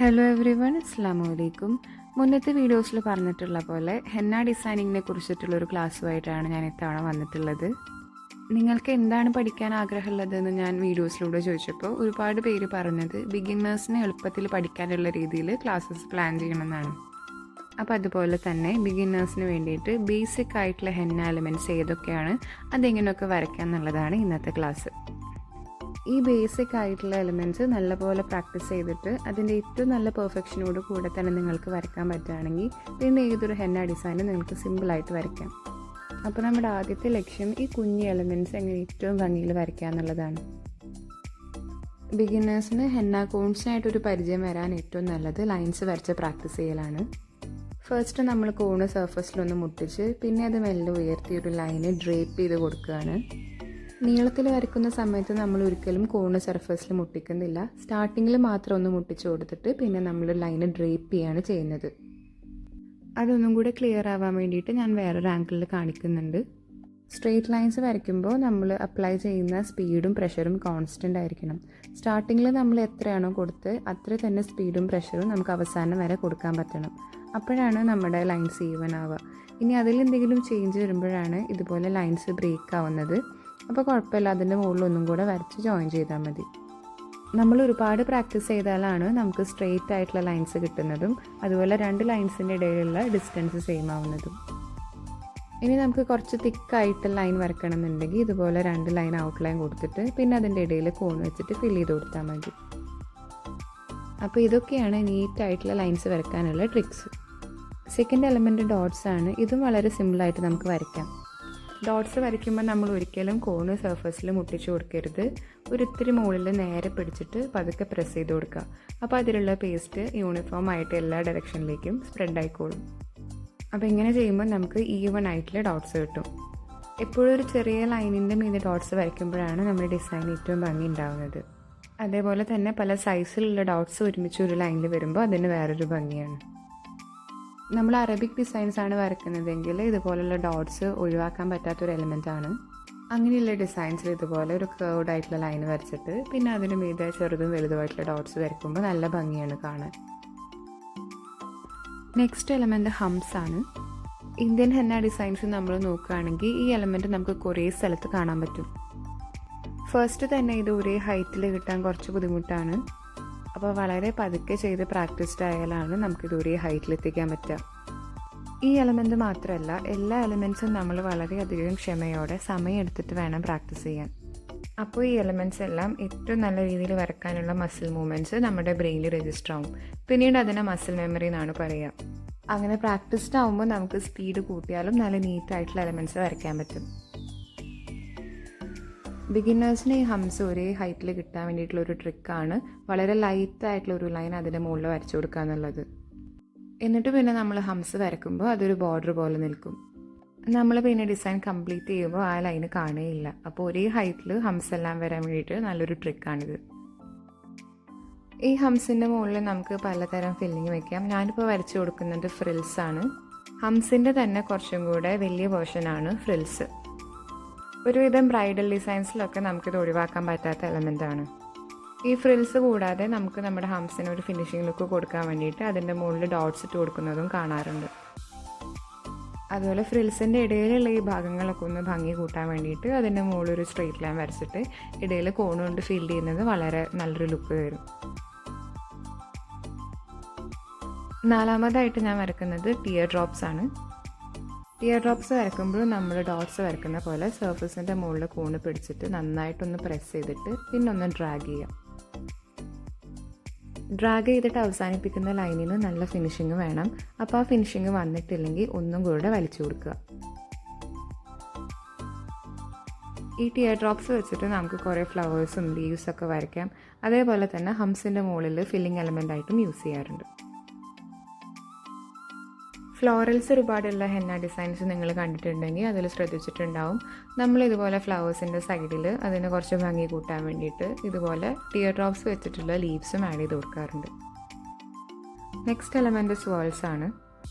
Hello every one, അസ്സാം വലൈക്കും. മുന്നത്തെ വീഡിയോസിൽ പറഞ്ഞിട്ടുള്ള പോലെ ഹെന്ന ഡിസൈനിങ്ങിനെ കുറിച്ചിട്ടുള്ളൊരു ക്ലാസ്സുമായിട്ടാണ് ഞാൻ ഇത്തവണ വന്നിട്ടുള്ളത്. നിങ്ങൾക്ക് എന്താണ് പഠിക്കാൻ ആഗ്രഹമുള്ളതെന്ന് ഞാൻ വീഡിയോസിലൂടെ ചോദിച്ചപ്പോൾ ഒരുപാട് പേര് പറഞ്ഞത് ബിഗിന്നേഴ്സിന് എളുപ്പത്തിൽ പഠിക്കാനുള്ള രീതിയിൽ ക്ലാസ്സസ് പ്ലാൻ ചെയ്യണമെന്നാണ്. അപ്പോൾ അതുപോലെ തന്നെ ബിഗിന്നേഴ്സിന് വേണ്ടിയിട്ട് ബേസിക് ആയിട്ടുള്ള ഹെന്ന എലമെൻറ്റ്സ് ഏതൊക്കെയാണ്, അതെങ്ങനെയൊക്കെ വരയ്ക്കുക എന്നുള്ളതാണ് ഇന്നത്തെ ക്ലാസ്. ഈ ബേസിക് ആയിട്ടുള്ള എലിമെൻറ്റ്സ് നല്ലപോലെ പ്രാക്ടീസ് ചെയ്തിട്ട് അതിൻ്റെ ഏറ്റവും നല്ല പെർഫെക്ഷനോട് കൂടെ തന്നെ നിങ്ങൾക്ക് വരയ്ക്കാൻ പറ്റുകയാണെങ്കിൽ പിന്നെ ഏതൊരു ഹെന്ന ഡിസൈനും നിങ്ങൾക്ക് സിമ്പിളായിട്ട് വരയ്ക്കാം. അപ്പോൾ നമ്മുടെ ആദ്യത്തെ ലക്ഷ്യം ഈ കുഞ്ഞ് എലിമെൻറ്റ്സ് എങ്ങനെ ഏറ്റവും ഭംഗിയിൽ വരയ്ക്കുക എന്നുള്ളതാണ്. ബിഗിനേഴ്സിന് ഹെന്ന കോൺസിനായിട്ടൊരു പരിചയം വരാൻ ഏറ്റവും നല്ലത് ലൈൻസ് വരച്ച് പ്രാക്ടീസ് ചെയ്യലാണ്. ഫസ്റ്റ് നമ്മൾ കോണ് സർഫസിലൊന്ന് മുട്ടിച്ച് പിന്നെ അത് മെല്ലെ ഉയർത്തി ഒരു ലൈന് ഡ്രേപ്പ് ചെയ്ത് കൊടുക്കുകയാണ്. നീളത്തിൽ വരയ്ക്കുന്ന സമയത്ത് നമ്മൾ ഒരിക്കലും കോണ് സർഫസിൽ മുട്ടിക്കുന്നില്ല. സ്റ്റാർട്ടിങ്ങിൽ മാത്രം ഒന്ന് മുട്ടിച്ച് കൊടുത്തിട്ട് പിന്നെ നമ്മൾ ലൈന് ഡ്രേപ്പ് ചെയ്യാണ് ചെയ്യുന്നത്. അതൊന്നും കൂടെ ക്ലിയർ ആവാൻ വേണ്ടിയിട്ട് ഞാൻ വേറൊരു ആംഗിളിൽ കാണിക്കുന്നുണ്ട്. സ്ട്രെയിറ്റ് ലൈൻസ് വരയ്ക്കുമ്പോൾ നമ്മൾ അപ്ലൈ ചെയ്യുന്ന സ്പീഡും പ്രഷറും കോൺസ്റ്റൻ്റ് ആയിരിക്കണം. സ്റ്റാർട്ടിങ്ങിൽ നമ്മൾ എത്രയാണോ കൊടുത്ത് അത്ര തന്നെ സ്പീഡും പ്രഷറും നമുക്ക് അവസാനം വരെ കൊടുക്കാൻ പറ്റണം. അപ്പോഴാണ് നമ്മുടെ ലൈൻസ് ഈവൻ ആവുക. ഇനി അതിലെന്തെങ്കിലും ചേഞ്ച് വരുമ്പോഴാണ് ഇതുപോലെ ലൈൻസ് ബ്രേക്ക് ആവുന്നത്. അപ്പോൾ കുഴപ്പമില്ല, അതിൻ്റെ മുകളിൽ ഒന്നും കൂടെ വരച്ച് ജോയിൻ ചെയ്താൽ മതി. നമ്മൾ ഒരുപാട് പ്രാക്ടീസ് ചെയ്താലാണ് നമുക്ക് സ്ട്രെയിറ്റ് ആയിട്ടുള്ള ലൈൻസ് കിട്ടുന്നതും അതുപോലെ രണ്ട് ലൈൻസിൻ്റെ ഇടയിലുള്ള ഡിസ്റ്റൻസ് സെയിം ആവുന്നതും. ഇനി നമുക്ക് കുറച്ച് തിക്കായിട്ട് ലൈൻ വരയ്ക്കണമെന്നുണ്ടെങ്കിൽ ഇതുപോലെ രണ്ട് ലൈൻ ഔട്ട്ലൈൻ കൊടുത്തിട്ട് പിന്നെ അതിൻ്റെ ഇടയിൽ കോൺ വെച്ചിട്ട് ഫില്ല് ചെയ്ത് കൊടുത്താൽ മതി. അപ്പോൾ ഇതൊക്കെയാണ് നീറ്റായിട്ടുള്ള ലൈൻസ് വരയ്ക്കാനുള്ള ട്രിക്സ്. സെക്കൻഡ് എലമെൻറ്റ് ഡോട്ട്സ് ആണ്. ഇതും വളരെ സിമ്പിളായിട്ട് നമുക്ക് വരയ്ക്കാം. ഡോട്ട്സ് വരയ്ക്കുമ്പോൾ നമ്മൾ ഒരിക്കലും കോണ് സർഫസിൽ മുട്ടിച്ച് കൊടുക്കരുത്. ഒരിത്തിരി മുകളിൽ നേരെ പിടിച്ചിട്ട് പതുക്കെ പ്രസ് ചെയ്ത് കൊടുക്കുക. അപ്പോൾ അതിലുള്ള പേസ്റ്റ് യൂണിഫോം ആയിട്ട് എല്ലാ ഡയറക്ഷനിലേക്കും സ്പ്രെഡ് ആയിക്കോളും. അപ്പോൾ ഇങ്ങനെ ചെയ്യുമ്പോൾ നമുക്ക് ഈവൺ ആയിട്ടുള്ള ഡോട്ട്സ് കിട്ടും. എപ്പോഴും ഒരു ചെറിയ ലൈനിൻ്റെ മീതെ ഡോട്ട്സ് വരയ്ക്കുമ്പോഴാണ് നമ്മുടെ ഡിസൈൻ ഏറ്റവും ഭംഗി ഉണ്ടാകുന്നത്. അതേപോലെ തന്നെ പല സൈസിലുള്ള ഡോട്ട്സ് ഒരുമിച്ച് ഒരു ലൈനിൽ വരുമ്പോൾ അതിന് വേറൊരു ഭംഗിയാണ്. നമ്മൾ അറബിക് ഡിസൈൻസ് ആണ് വരയ്ക്കുന്നതെങ്കിൽ ഇതുപോലുള്ള ഡോട്ട്സ് ഒഴിവാക്കാൻ പറ്റാത്തൊരു എലിമെൻ്റ് ആണ്. അങ്ങനെയുള്ള ഡിസൈൻസിൽ ഇതുപോലെ ഒരു കേർവ്ഡ് ആയിട്ടുള്ള ലൈൻ വരച്ചിട്ട് പിന്നെ അതിന് മീതെ ചെറുതും വലുതുമായിട്ടുള്ള ഡോട്ട്സ് വരയ്ക്കുമ്പോൾ നല്ല ഭംഗിയാണ് കാണാൻ. നെക്സ്റ്റ് എലമെൻറ്റ് ഹംസ് ആണ്. ഇന്ത്യൻ ഹെന്ന ഡിസൈൻസ് നമ്മൾ നോക്കുകയാണെങ്കിൽ ഈ എലമെൻറ്റ് നമുക്ക് കുറേ സ്ഥലത്ത് കാണാൻ പറ്റും. ഫസ്റ്റ് തന്നെ ഇത് ഒരേ ഹൈറ്റിൽ കിട്ടാൻ കുറച്ച് ബുദ്ധിമുട്ടാണ്. അപ്പോൾ വളരെ പതുക്കെ ചെയ്ത് പ്രാക്ടീസ്ഡ് ആയാലാണ് നമുക്കിത് ഒരേ ഹൈറ്റിലെത്തിക്കാൻ പറ്റുക. ഈ എലമെൻറ്റ് മാത്രമല്ല, എല്ലാ എലമെൻറ്റ്സും നമ്മൾ വളരെയധികം ക്ഷമയോടെ സമയമെടുത്തിട്ട് വേണം പ്രാക്ടീസ് ചെയ്യാൻ. അപ്പോൾ ഈ എലമെൻറ്റ്സ് എല്ലാം ഏറ്റവും നല്ല രീതിയിൽ വരയ്ക്കാനുള്ള മസിൽ മൂവ്മെൻറ്റ്സ് നമ്മുടെ ബ്രെയിനിൽ രജിസ്റ്റർ ആവും. പിന്നീട് അതിനെ മസിൽ മെമ്മറി എന്നാണ് പറയുക. അങ്ങനെ പ്രാക്ടീസ്ഡ് ആകുമ്പോൾ നമുക്ക് സ്പീഡ് കൂട്ടിയാലും നല്ല നീറ്റായിട്ടുള്ള എലമെൻറ്റ്സ് വരയ്ക്കാൻ പറ്റും. ബിഗിന്നേഴ്സിന് ഈ ഹംസ് ഒരേ ഹൈറ്റിൽ കിട്ടാൻ വേണ്ടിയിട്ടുള്ളൊരു ട്രിക്കാണ് വളരെ ലൈറ്റായിട്ടുള്ള ഒരു ലൈൻ അതിൻ്റെ മുകളിൽ വരച്ചു കൊടുക്കുക എന്നുള്ളത്. എന്നിട്ട് പിന്നെ നമ്മൾ ഹംസ് വരയ്ക്കുമ്പോൾ അതൊരു ബോർഡർ പോലെ നിൽക്കും. നമ്മൾ പിന്നെ ഡിസൈൻ കംപ്ലീറ്റ് ചെയ്യുമ്പോൾ ആ ലൈന് കാണുകയില്ല. അപ്പോൾ ഒരേ ഹൈറ്റിൽ ഹംസ് എല്ലാം വരാൻ വേണ്ടിയിട്ട് നല്ലൊരു ട്രിക്കാണിത്. ഈ ഹംസിൻ്റെ മുകളിൽ നമുക്ക് പലതരം ഫില്ലിങ് വയ്ക്കാം. ഞാനിപ്പോൾ വരച്ചു കൊടുക്കുന്നത് ഫ്രിൽസ് ആണ്. ഹംസിൻ്റെ തന്നെ കുറച്ചും കൂടെ വലിയ വേർഷനാണ് ഫ്രിൽസ്. ഒരുവിധം ബ്രൈഡൽ ഡിസൈൻസിലൊക്കെ നമുക്കിത് ഒഴിവാക്കാൻ പറ്റാത്ത എലമെൻ്റാണ്. ഈ ഫ്രിൽസ് കൂടാതെ നമുക്ക് നമ്മുടെ ഹംസിന് ഒരു ഫിനിഷിംഗ് ലുക്ക് കൊടുക്കാൻ വേണ്ടിയിട്ട് അതിൻ്റെ മുകളിൽ ഡോട്ട്സ് ഇട്ട് കൊടുക്കുന്നതും കാണാറുണ്ട്. അതുപോലെ ഫ്രിൽസിൻ്റെ ഇടയിലുള്ള ഈ ഭാഗങ്ങളൊക്കെ ഒന്ന് ഭംഗി കൂട്ടാൻ വേണ്ടിയിട്ട് അതിൻ്റെ മുകളിൽ ഒരു സ്ട്രെയിറ്റ് ലൈൻ വരച്ചിട്ട് ഇടയിൽ കോണ് കൊണ്ട് ഫില്ല് ചെയ്യുന്നത് വളരെ നല്ലൊരു ലുക്ക് വരും. നാലാമതായിട്ട് ഞാൻ വരയ്ക്കുന്നത് ടിയർ ഡ്രോപ്സ് ആണ്. ടിയർ ഡ്രോപ്സ് വരയ്ക്കുമ്പോൾ നമ്മൾ ഡോട്ട്സ് വരയ്ക്കുന്ന പോലെ സർഫസിൻ്റെ മുകളിൽ കോണ് പിടിച്ചിട്ട് നന്നായിട്ടൊന്ന് പ്രസ് ചെയ്തിട്ട് പിന്നെ ഒന്ന് ഡ്രാഗ് ചെയ്യാം. ഡ്രാഗ് ചെയ്തിട്ട് അവസാനിപ്പിക്കുന്ന ലൈനിന് നല്ല ഫിനിഷിങ് വേണം. അപ്പോൾ ആ ഫിനിഷിങ് വന്നിട്ടില്ലെങ്കിൽ ഒന്നും കൂടെ വലിച്ചു കൊടുക്കുക. ഈ ടിയർ ഡ്രോപ്സ് വെച്ചിട്ട് നമുക്ക് കുറേ ഫ്ലവേഴ്സും ലീവ്സൊക്കെ വരയ്ക്കാം. അതേപോലെ തന്നെ ഹംസിൻ്റെ മുകളിൽ ഫില്ലിംഗ് എലമെൻ്റ് ആയിട്ടും യൂസ് ചെയ്യാറുണ്ട്. ഫ്ലോറൽസ് ഒരുപാടുള്ള ഹെന്ന ഡിസൈൻസ് നിങ്ങൾ കണ്ടിട്ടുണ്ടെങ്കിൽ അതിൽ ശ്രദ്ധിച്ചിട്ടുണ്ടാവും. നമ്മൾ ഇതുപോലെ ഫ്ലവേഴ്സിൻ്റെ സൈഡിൽ അതിന് കുറച്ച് ഭംഗി കൂട്ടാൻ വേണ്ടിയിട്ട് ഇതുപോലെ ടിയർ ഡ്രോപ്സ് വെച്ചിട്ടുള്ള ലീവ്സും ആഡ് ചെയ്ത് കൊടുക്കാറുണ്ട്. നെക്സ്റ്റ് എലമെൻറ്റ് സ്വേൾസ് ആണ്.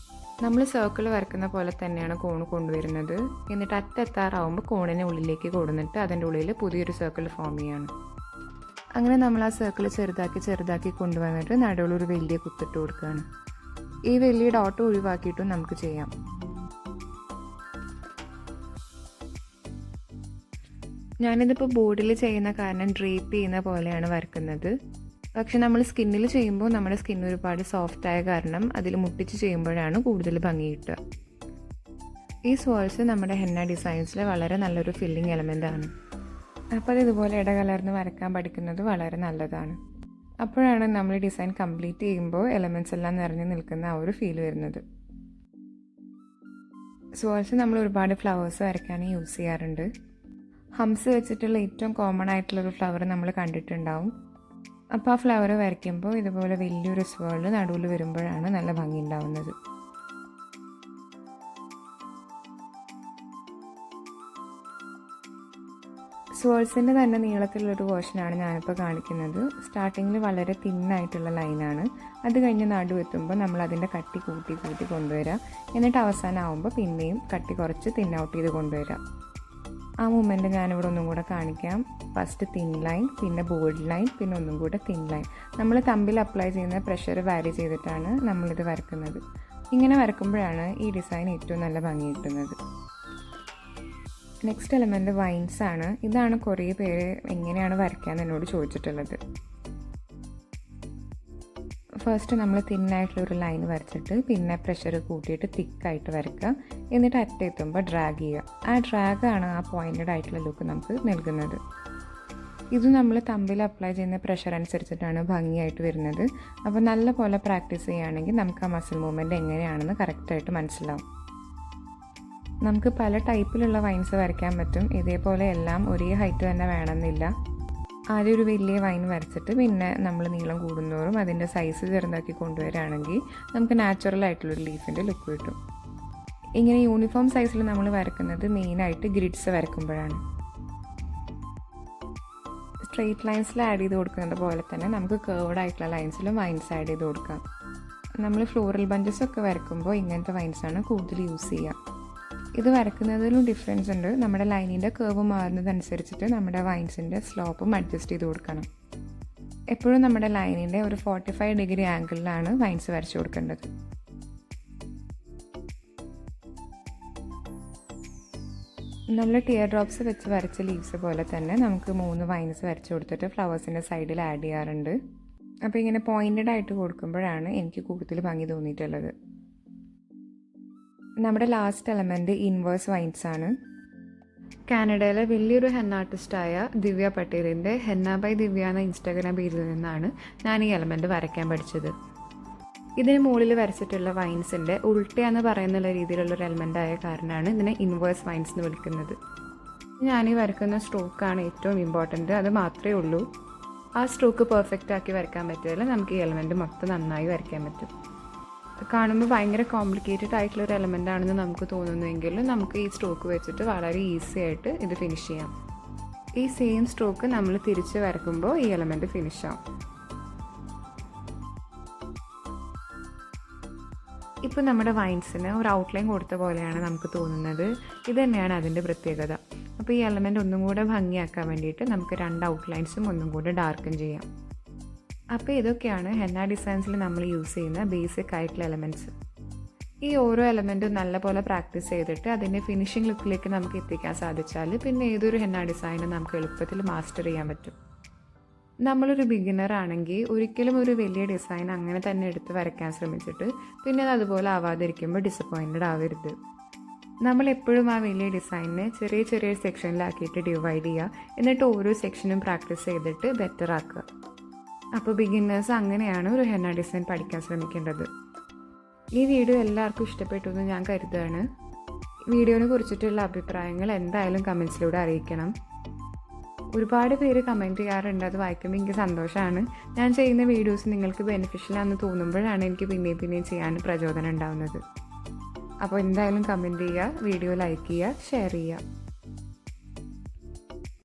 നമ്മൾ സർക്കിൾ വരയ്ക്കുന്ന പോലെ തന്നെയാണ് കോൺ കൊണ്ടുവരുന്നത്. എന്നിട്ട് അറ്റെത്താറാവുമ്പോൾ കോണിനെ ഉള്ളിലേക്ക് കൊടുന്നിട്ട് അതിൻ്റെ ഉള്ളിൽ പുതിയൊരു സർക്കിൾ ഫോം ചെയ്യാണ്. അങ്ങനെ നമ്മൾ ആ സർക്കിൾ ചെറുതാക്കി കൊണ്ടുവന്നിട്ട് നടുവിലൊരു വലിയ കുത്തിട്ട് കൊടുക്കുകയാണ്. ഈ വലിയ ഡോട്ട് ഒഴിവാക്കിയിട്ടും നമുക്ക് ചെയ്യാം. ഞാനിതിപ്പോൾ ബോർഡിൽ ചെയ്യുന്ന കാരണം ഡ്രേപ്പ് ചെയ്യുന്ന പോലെയാണ് വരക്കുന്നത്. പക്ഷെ നമ്മൾ സ്കിന്നിൽ ചെയ്യുമ്പോൾ നമ്മുടെ സ്കിൻ ഒരുപാട് സോഫ്റ്റായ കാരണം അതിൽ മുട്ടിച്ച് ചെയ്യുമ്പോഴാണ് കൂടുതൽ ഭംഗി കിട്ടുക. ഈ സ്വോൾസ് നമ്മുടെ ഹെന്ന ഡിസൈൻസിൽ വളരെ നല്ലൊരു ഫില്ലിംഗ് എലമെൻ്റ് ആണ്. അപ്പോൾ അത് ഇതുപോലെ ഇടകലർന്ന് വരയ്ക്കാൻ പഠിക്കുന്നത് വളരെ നല്ലതാണ്. അപ്പോഴാണ് നമ്മൾ ഡിസൈൻ കംപ്ലീറ്റ് ചെയ്യുമ്പോൾ എലമെൻറ്റ്സ് എല്ലാം നിറഞ്ഞു നിൽക്കുന്ന ആ ഒരു ഫീൽ വരുന്നത്. സ്വോൾസ് നമ്മൾ ഒരുപാട് ഫ്ലവേഴ്സ് വരയ്ക്കാൻ യൂസ് ചെയ്യാറുണ്ട്. ഹംസ് വെച്ചിട്ടുള്ള ഏറ്റവും കോമൺ ആയിട്ടുള്ളൊരു ഫ്ലവർ നമ്മൾ കണ്ടിട്ടുണ്ടാവും. അപ്പോൾ ആ ഫ്ലവർ വരയ്ക്കുമ്പോൾ ഇതുപോലെ വലിയൊരു സ്വേൾ നടുവിൽ വരുമ്പോഴാണ് നല്ല ഭംഗി ഉണ്ടാവുന്നത്. സ്വേൾസിൻ്റെ തന്നെ നീളത്തിലുള്ളൊരു വേർഷനാണ് ഞാനിപ്പോൾ കാണിക്കുന്നത്. സ്റ്റാർട്ടിങ്ങിൽ വളരെ തിന്നായിട്ടുള്ള ലൈനാണ്. അത് കഴിഞ്ഞ് നടുവെത്തുമ്പോൾ നമ്മൾ അതിൻ്റെ കട്ടി കൂട്ടി കൊണ്ടുവരാം. എന്നിട്ട് അവസാനമാകുമ്പോൾ പിന്നെയും കട്ടി കുറച്ച് തിൻ ഔട്ട് ചെയ്ത് കൊണ്ടുവരാം. ആ മൂമെൻറ്റ് ഞാനിവിടെ ഒന്നും കൂടെ കാണിക്കാം. ഫസ്റ്റ് തിൻ ലൈൻ, പിന്നെ ബോൾഡ് ലൈൻ, പിന്നെ ഒന്നും കൂടെ തിൻ ലൈൻ. നമ്മൾ തമ്പിൽ അപ്ലൈ ചെയ്യുന്ന പ്രഷർ വാരി ചെയ്തിട്ടാണ് നമ്മളിത് വരക്കുന്നത്. ഇങ്ങനെ വരക്കുമ്പോഴാണ് ഈ ഡിസൈൻ ഏറ്റവും നല്ല ഭംഗി കിട്ടുന്നത്. നെക്സ്റ്റ് എലമെൻറ്റ് വൈൻസ് ആണ്. ഇതാണ് കുറേ പേര് എങ്ങനെയാണ് വരയ്ക്കാമെന്ന് എന്നോട് ചോദിച്ചിട്ടുള്ളത്. ഫസ്റ്റ് നമ്മൾ തിന്നായിട്ടുള്ളൊരു ലൈൻ വരച്ചിട്ട് പിന്നെ പ്രഷർ കൂട്ടിയിട്ട് തിക്കായിട്ട് വരയ്ക്കുക. എന്നിട്ട് അറ്റെത്തുമ്പോൾ ഡ്രാഗ് ചെയ്യുക. ആ ഡ്രാഗാണ് ആ പോയിൻറ്റഡ് ആയിട്ടുള്ള ലുക്ക് നമുക്ക് നൽകുന്നത്. ഇത് നമ്മൾ തമ്പിൽ അപ്ലൈ ചെയ്യുന്ന പ്രഷർ അനുസരിച്ചിട്ടാണ് ഭംഗിയായിട്ട് വരുന്നത്. അപ്പോൾ നല്ല പോലെ പ്രാക്ടീസ് ചെയ്യുകയാണെങ്കിൽ നമുക്ക് ആ മസിൽ മൂവ്മെൻറ്റ് എങ്ങനെയാണെന്ന് കറക്റ്റായിട്ട് മനസ്സിലാവും. നമുക്ക് പല ടൈപ്പിലുള്ള വൈൻസ് വരയ്ക്കാൻ പറ്റും. ഇതേപോലെ എല്ലാം ഒരേ ഹൈറ്റ് തന്നെ വേണമെന്നില്ല. ആദ്യം ഒരു വലിയ വൈൻ വരച്ചിട്ട് പിന്നെ നമ്മൾ നീളം കൂടുന്നതോറും അതിൻ്റെ സൈസ് ചെറുതാക്കി കൊണ്ടുവരികയാണെങ്കിൽ നമുക്ക് നാച്ചുറൽ ആയിട്ടുള്ളൊരു ലീഫിൻ്റെ ലുക്ക് കിട്ടും. ഇങ്ങനെ യൂണിഫോം സൈസിൽ നമ്മൾ വരക്കുന്നത് മെയിനായിട്ട് ഗ്രിഡ്സ് വരക്കുമ്പോഴാണ്. സ്ട്രെയിറ്റ് ലൈൻസിൽ ആഡ് ചെയ്ത് കൊടുക്കുന്നത് പോലെ തന്നെ നമുക്ക് കേർവ്ഡ് ആയിട്ടുള്ള ലൈൻസിലും വൈൻസ് ആഡ് ചെയ്ത് കൊടുക്കാം. നമ്മൾ ഫ്ലോറൽ ബഞ്ചസ് ഒക്കെ വരക്കുമ്പോൾ ഇങ്ങനത്തെ വൈൻസാണ് കൂടുതൽ യൂസ് ചെയ്യുക. ഇത് വരക്കുന്നതിലും ഡിഫറൻസ് ഉണ്ട്. നമ്മുടെ ലൈനിൻ്റെ കേർവ് മാറുന്നതനുസരിച്ചിട്ട് നമ്മുടെ വൈൻസിൻ്റെ സ്ലോപ്പും അഡ്ജസ്റ്റ് ചെയ്ത് കൊടുക്കണം. എപ്പോഴും നമ്മുടെ ലൈനിൻ്റെ ഒരു 45 ഡിഗ്രി ആംഗിളിലാണ് വൈൻസ് വരച്ചു കൊടുക്കേണ്ടത്. നമ്മൾ ടിയർ ഡ്രോപ്സ് വെച്ച് വരച്ച ലീവ്സ് പോലെ തന്നെ നമുക്ക് 3 വൈൻസ് വരച്ചു കൊടുത്തിട്ട് ഫ്ലവേഴ്സിൻ്റെ സൈഡിൽ ആഡ് ചെയ്യാറുണ്ട്. അപ്പോൾ ഇങ്ങനെ പോയിൻറ്റഡ് ആയിട്ട് കൊടുക്കുമ്പോഴാണ് എനിക്ക് കൂടുതൽ ഭംഗി തോന്നിയിട്ടുള്ളത്. നമ്മുടെ ലാസ്റ്റ് എലമെൻറ്റ് ഇൻവേഴ്സ് വൈൻസ് ആണ്. കാനഡയിലെ വലിയൊരു ഹെന്ന ആർട്ടിസ്റ്റായ ദിവ്യ പട്ടേലിൻ്റെ ഹെന്ന ബൈ ദിവ്യ എന്ന ഇൻസ്റ്റാഗ്രാം പേജിൽ നിന്നാണ് ഞാൻ ഈ എലമെൻറ്റ് വരയ്ക്കാൻ പഠിച്ചത്. ഇതിന് മുകളിൽ വരച്ചിട്ടുള്ള വൈൻസിൻ്റെ ഉൾട്ടയെന്ന് പറയുന്നുള്ള രീതിയിലുള്ളൊരു എലമെൻ്റ് ആയ കാരണമാണ് ഇതിനെ ഇൻവേഴ്സ് വൈൻസ് എന്ന് വിളിക്കുന്നത്. ഞാനീ വരക്കുന്ന സ്ട്രോക്കാണ് ഏറ്റവും ഇമ്പോർട്ടൻറ്റ്. അത് മാത്രമേ ഉള്ളൂ. ആ സ്ട്രോക്ക് പെർഫെക്റ്റ് ആക്കി വരയ്ക്കാൻ പറ്റിയാൽ നമുക്ക് ഈ എലമെൻറ്റ് മൊത്തം നന്നായി വരയ്ക്കാൻ പറ്റും. കാണുമ്പോൾ ഭയങ്കര കോംപ്ലിക്കേറ്റഡ് ആയിട്ടുള്ളൊരു എലമെൻ്റ് ആണെന്ന് നമുക്ക് തോന്നുന്നുവെങ്കിലും നമുക്ക് ഈ സ്ട്രോക്ക് വെച്ചിട്ട് വളരെ ഈസി ആയിട്ട് ഇത് ഫിനിഷ് ചെയ്യാം. ഈ സെയിം സ്ട്രോക്ക് നമ്മൾ തിരിച്ച് വരക്കുമ്പോൾ ഈ എലമെൻറ്റ് ഫിനിഷ് ആവും. ഇപ്പോൾ നമ്മുടെ വൈൻസിന് ഒരു ഔട്ട്ലൈൻ കൊടുത്ത പോലെയാണ് നമുക്ക് തോന്നുന്നത്. ഇത് തന്നെയാണ് അതിൻ്റെ പ്രത്യേകത. അപ്പോൾ ഈ എലമെൻറ്റ് ഒന്നും കൂടെ ഭംഗിയാക്കാൻ വേണ്ടിയിട്ട് നമുക്ക് 2 ഔട്ട്ലൈൻസും ഒന്നും കൂടെ ഡാർക്കൻ ചെയ്യാം. അപ്പോൾ ഇതൊക്കെയാണ് ഹെന്ന ഡിസൈൻസിൽ നമ്മൾ യൂസ് ചെയ്യുന്ന ബേസിക് ആയിട്ടുള്ള എലമെൻറ്റ്സ്. ഈ ഓരോ എലമെൻറ്റും നല്ലപോലെ പ്രാക്ടീസ് ചെയ്തിട്ട് അതിൻ്റെ ഫിനിഷിംഗ് ലുക്കിലേക്ക് നമുക്ക് എത്തിക്കാൻ സാധിച്ചാൽ പിന്നെ ഏതൊരു ഹെന്ന ഡിസൈനും നമുക്ക് എളുപ്പത്തിൽ മാസ്റ്റർ ചെയ്യാൻ പറ്റും. നമ്മളൊരു ബിഗിനർ ആണെങ്കിൽ ഒരിക്കലും ഒരു വലിയ ഡിസൈൻ അങ്ങനെ തന്നെ എടുത്ത് വരയ്ക്കാൻ ശ്രമിച്ചിട്ട് പിന്നെ അത് അതുപോലെ ആവാതിരിക്കുമ്പോൾ ഡിസപ്പോയിൻറ്റഡ് ആവരുത്. നമ്മളെപ്പോഴും ആ വലിയ ഡിസൈനിനെ ചെറിയ ചെറിയ സെക്ഷനിലാക്കിയിട്ട് ഡിവൈഡ് ചെയ്യുക. എന്നിട്ട് ഓരോ സെക്ഷനും പ്രാക്ടീസ് ചെയ്തിട്ട് ബെറ്റർ ആക്കുക. അപ്പോൾ ബിഗിന്നേഴ്സ് അങ്ങനെയാണ് ഒരു ഹെന്ന ഡിസൈൻ പഠിക്കാൻ ശ്രമിക്കേണ്ടത്. ഈ വീഡിയോ എല്ലാവർക്കും ഇഷ്ടപ്പെട്ടു എന്ന് ഞാൻ കരുതുകയാണ്. വീഡിയോനെ കുറിച്ചിട്ടുള്ള അഭിപ്രായങ്ങൾ എന്തായാലും കമൻസിലൂടെ അറിയിക്കണം. ഒരുപാട് പേര് കമൻറ്റ് ചെയ്യാറുണ്ട്. അത് വായിക്കുമ്പോൾ എനിക്ക് സന്തോഷമാണ്. ഞാൻ ചെയ്യുന്ന വീഡിയോസ് നിങ്ങൾക്ക് ബെനിഫിഷ്യലാണെന്ന് തോന്നുമ്പോഴാണ് എനിക്ക് പിന്നെയും ചെയ്യാൻ പ്രചോദനം ഉണ്ടാവുന്നത്. അപ്പോൾ എന്തായാലും കമൻറ്റ് ചെയ്യുക, വീഡിയോ ലൈക്ക് ചെയ്യുക, ഷെയർ ചെയ്യുക.